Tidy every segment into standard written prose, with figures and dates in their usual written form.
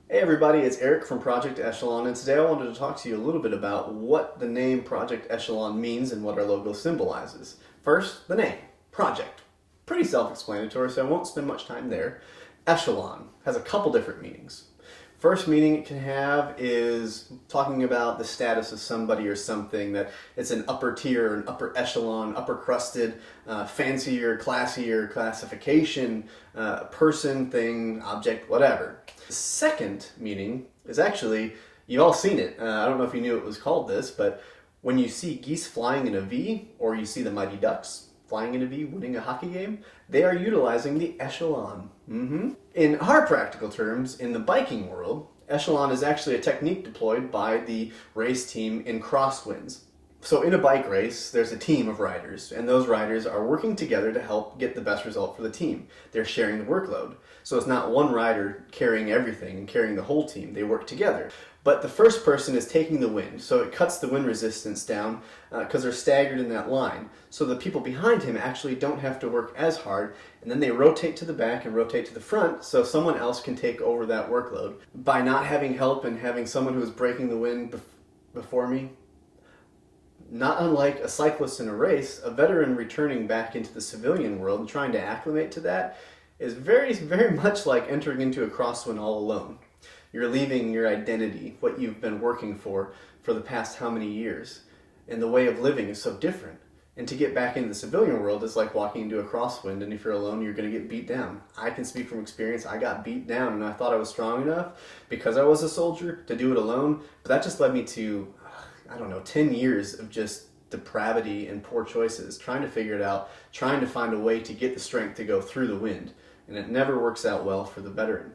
Hey everybody, it's Eric from Project Echelon, and today I wanted to talk to you a little bit about what the name Project Echelon means and what our logo symbolizes. First, the name, Project. Pretty self-explanatory, so I won't spend much time there. Echelon has a couple different meanings. First meaning it can have is talking about the status of somebody or something, that it's an upper tier, an upper echelon, upper crusted, fancier, classier classification, person, thing, object, whatever. The second meaning is actually, you've all seen it. I don't know if you knew it was called this, but when you see geese flying in a V, or you see the Mighty Ducks flying in a V, winning a hockey game, they are utilizing the echelon. In our practical terms, in the biking world, echelon is actually a technique deployed by the race team in crosswinds. So in a bike race, there's a team of riders, and those riders are working together to help get the best result for the team. They're sharing the workload. So it's not one rider carrying everything and carrying the whole team. They work together. But the first person is taking the wind, so it cuts the wind resistance down because they're staggered in that line. So the people behind him actually don't have to work as hard, and then they rotate to the back and rotate to the front so someone else can take over that workload. By not having help and having someone who is breaking the wind before me, not unlike a cyclist in a race, a veteran returning back into the civilian world and trying to acclimate to that is very, very much like entering into a crosswind all alone. You're leaving your identity, what you've been working for the past how many years, and the way of living is so different. And to get back into the civilian world is like walking into a crosswind, and if you're alone, you're going to get beat down. I can speak from experience. I got beat down, and I thought I was strong enough because I was a soldier to do it alone, but that just led me to, I don't know, 10 years of just depravity and poor choices, trying to figure it out, trying to find a way to get the strength to go through the wind, and it never works out well for the veteran.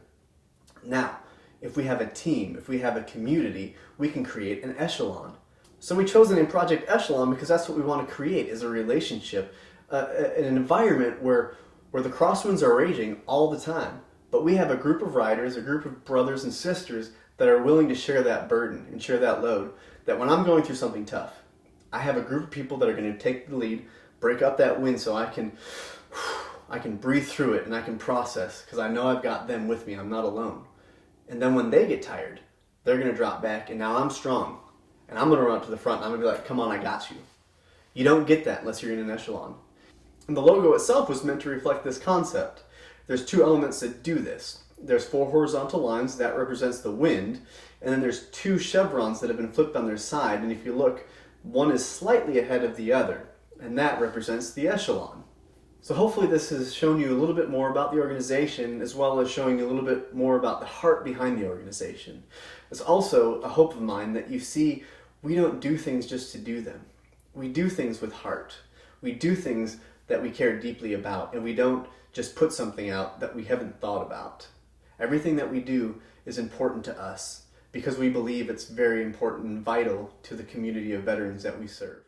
Now, if we have a team, if we have a community, we can create an echelon. So we chose the name Project Echelon because that's what we want to create, is a relationship, an environment where the crosswinds are raging all the time. But we have a group of riders, a group of brothers and sisters that are willing to share that burden and share that load. That when I'm going through something tough, I have a group of people that are going to take the lead, break up that wind so I can breathe through it and I can process because I know I've got them with me. I'm not alone. And then when they get tired, they're going to drop back, and now I'm strong. And I'm going to run up to the front, and I'm going to be like, come on, I got you. You don't get that unless you're in an echelon. And the logo itself was meant to reflect this concept. There's two elements that do this. There's 4 horizontal lines, that represents the wind, and then there's 2 chevrons that have been flipped on their side, and if you look, one is slightly ahead of the other, and that represents the echelon. So hopefully this has shown you a little bit more about the organization, as well as showing you a little bit more about the heart behind the organization. It's also a hope of mine that you see we don't do things just to do them. We do things with heart. We do things that we care deeply about, and we don't just put something out that we haven't thought about. Everything that we do is important to us because we believe it's very important and vital to the community of veterans that we serve.